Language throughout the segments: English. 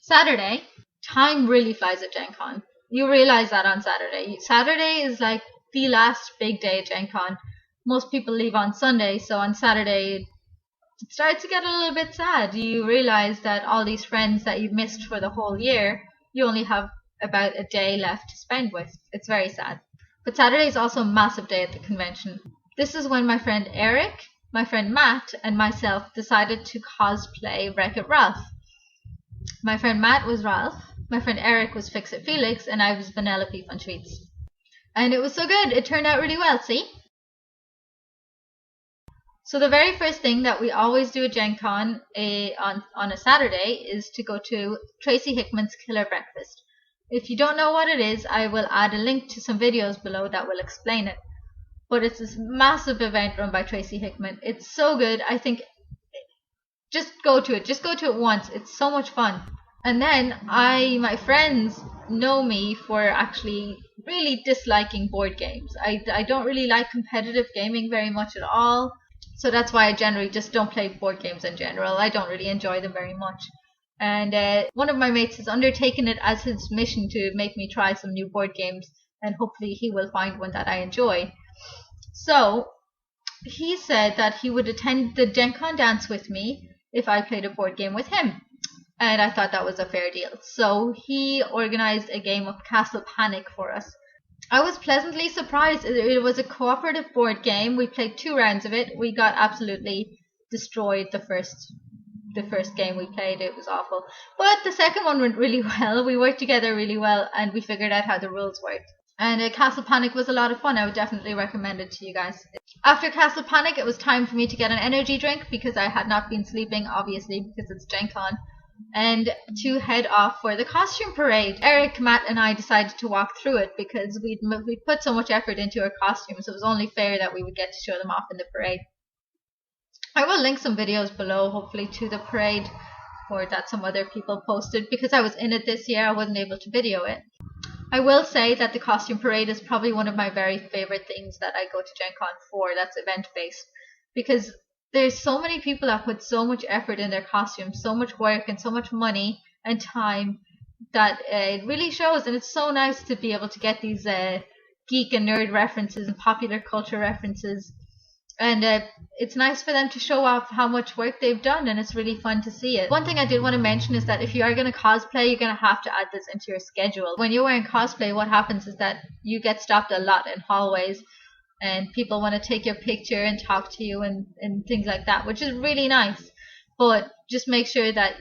Saturday, time really flies at Gen Con. You realize that on Saturday. Saturday is like the last big day at Gen Con. Most people leave on Sunday, so on Saturday it starts to get a little bit sad. You realize that all these friends that you've missed for the whole year, you only have about a day left to spend with. It's very sad. But Saturday is also a massive day at the convention. This is when my friend Eric, my friend Matt, and myself decided to cosplay Wreck-It Ralph. My friend Matt was Ralph, my friend Eric was Fix-It Felix, and I was Vanellope on Tweets. And it was so good, it turned out really well, see? So the very first thing that we always do at Gen Con on a Saturday is to go to Tracy Hickman's Killer Breakfast. If you don't know what it is, I will add a link to some videos below that will explain it. But it's this massive event run by Tracy Hickman. It's so good. I think just go to it. Just go to it once. It's so much fun. And then my friends know me for actually really disliking board games. I don't really like competitive gaming very much at all. So that's why I generally just don't play board games in general. I don't really enjoy them very much. And one of my mates has undertaken it as his mission to make me try some new board games, and hopefully he will find one that I enjoy. So he said that he would attend the Gen Con dance with me if I played a board game with him. And I thought that was a fair deal. So he organized a game of Castle Panic for us. I was pleasantly surprised. It was a cooperative board game. We played 2 rounds of it. We got absolutely destroyed the first game we played. It was awful. But the second one went really well. We worked together really well and we figured out how the rules worked. And Castle Panic was a lot of fun. I would definitely recommend it to you guys. After Castle Panic, it was time for me to get an energy drink because I had not been sleeping, obviously, because it's Gen Con, and to head off for the costume parade. Eric, Matt, and I decided to walk through it because we'd put so much effort into our costumes. It was only fair that we would get to show them off in the parade. I will link some videos below, hopefully, to the parade, or that some other people posted, because I was in it this year. I wasn't able to video it. I will say that the costume parade is probably one of my very favorite things that I go to Gen Con for, that's event based, because there's so many people that put so much effort in their costumes, so much work and so much money and time that it really shows. And it's so nice to be able to get these geek and nerd references and popular culture references, and it's nice for them to show off how much work they've done, and it's really fun to see it. One thing I did want to mention is that if you are going to cosplay, you're going to have to add this into your schedule. When you're wearing cosplay, what happens is that you get stopped a lot in hallways, and people want to take your picture and talk to you and things like that, which is really nice. But just make sure that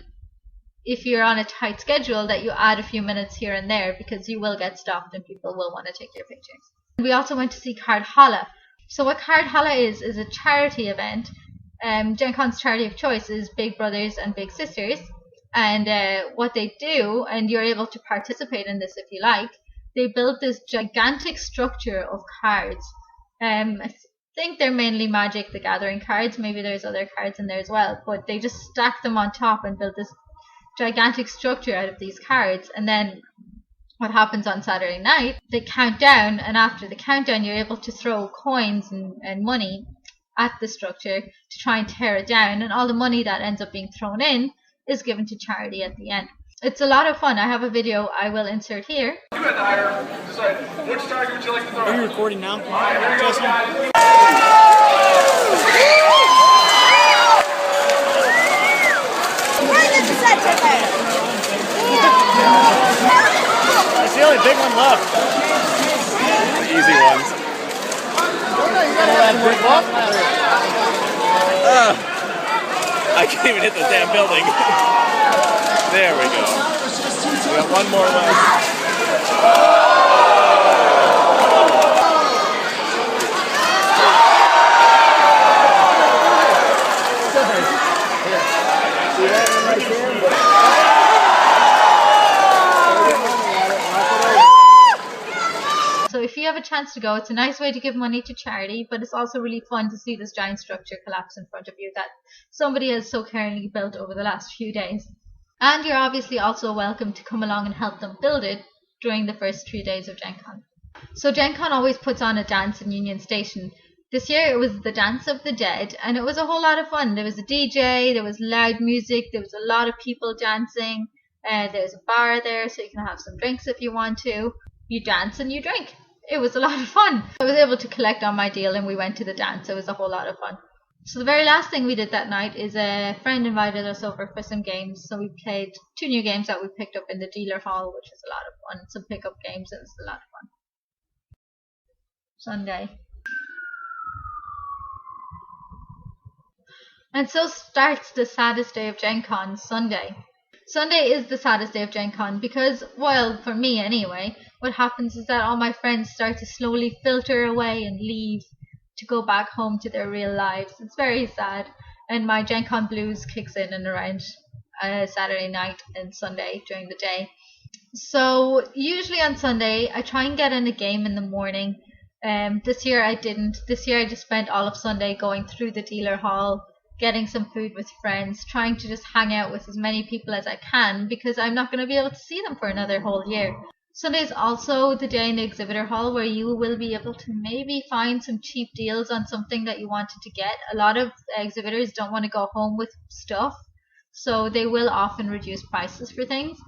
if you're on a tight schedule that you add a few minutes here and there, because you will get stopped and people will want to take your pictures. We also went to see Card Holla. So what Card Holla is a charity event. Gen Con's charity of choice is Big Brothers and Big Sisters, and what they do, and you're able to participate in this if you like, they build this gigantic structure of cards. I think they're mainly Magic the Gathering cards, maybe there's other cards in there as well, but they just stack them on top and build this gigantic structure out of these cards. And then what happens on Saturday night, they count down, and after the countdown you're able to throw coins and money at the structure to try and tear it down, and all the money that ends up being thrown in is given to charity at the end. It's a lot of fun. I have a video I will insert here. You and I are deciding which target would you like to throw? Are you recording now? Justin? That's the only big one left. The easy ones. I can't even hit the damn building. There we go. We got one more left. So if you have a chance to go, it's a nice way to give money to charity, but it's also really fun to see this giant structure collapse in front of you that somebody has so carefully built over the last few days. And you're obviously also welcome to come along and help them build it during the first 3 days of Gen Con. So Gen Con always puts on a dance in Union Station. This year it was the Dance of the Dead, and it was a whole lot of fun. There was a DJ, there was loud music, there was a lot of people dancing, There's a bar there, so you can have some drinks if you want to. You dance and you drink. It was a lot of fun. I was able to collect on my deal and we went to the dance. It was a whole lot of fun. So the very last thing we did that night is a friend invited us over for some games. So we played 2 new games that we picked up in the dealer hall, which was a lot of fun. Some pickup games, it was a lot of fun. Sunday. And so starts the saddest day of Gen Con, Sunday. Sunday is the saddest day of Gen Con because, well, for me anyway, what happens is that all my friends start to slowly filter away and leave to go back home to their real lives. It's very sad, and my Gen Con blues kicks in and around Saturday night and Sunday during the day. So usually on Sunday I try and get in a game in the morning. This year I didn't. This year I just spent all of Sunday going through the dealer hall, getting some food with friends, trying to just hang out with as many people as I can because I'm not going to be able to see them for another whole year. Sunday is also the day in the exhibitor hall where you will be able to maybe find some cheap deals on something that you wanted to get. A lot of exhibitors don't want to go home with stuff, so they will often reduce prices for things.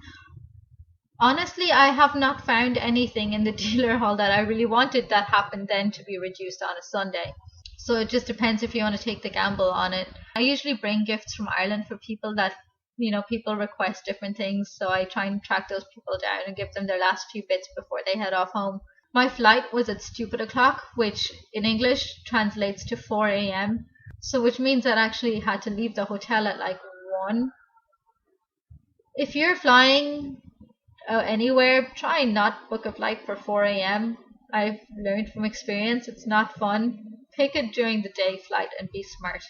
Honestly, I have not found anything in the dealer hall that I really wanted that happened then to be reduced on a Sunday. So it just depends if you want to take the gamble on it. I usually bring gifts from Ireland for people that, people request different things. So I try and track those people down and give them their last few bits before they head off home. My flight was at stupid o'clock, which in English translates to 4 a.m. So which means that I actually had to leave the hotel at like 1. If you're flying anywhere, try and not book a flight for 4 a.m. I've learned from experience it's not fun. Pick a during the day flight and be smart.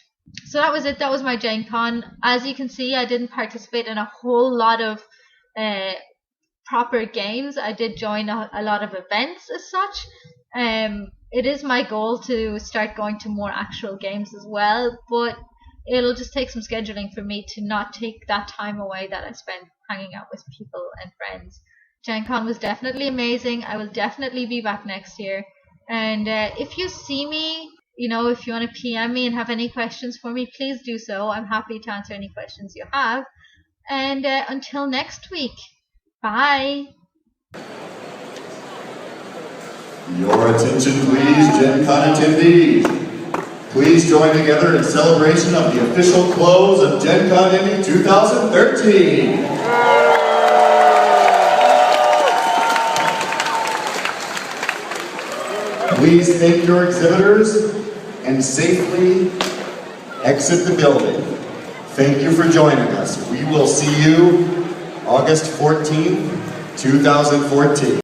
So that was it. That was my Gen Con. As you can see, I didn't participate in a whole lot of proper games. I did join a lot of events as such. It is my goal to start going to more actual games as well, but it'll just take some scheduling for me to not take that time away that I spent hanging out with people and friends. Gen Con was definitely amazing. I will definitely be back next year. And if you see me, if you want to PM me and have any questions for me, please do so. I'm happy to answer any questions you have. And until next week, bye. Your attention please, Gen Con attendees. Please join together in celebration of the official close of Gen Con Indy 2013. Please thank your exhibitors and safely exit the building. Thank you for joining us. We will see you August 14th, 2014.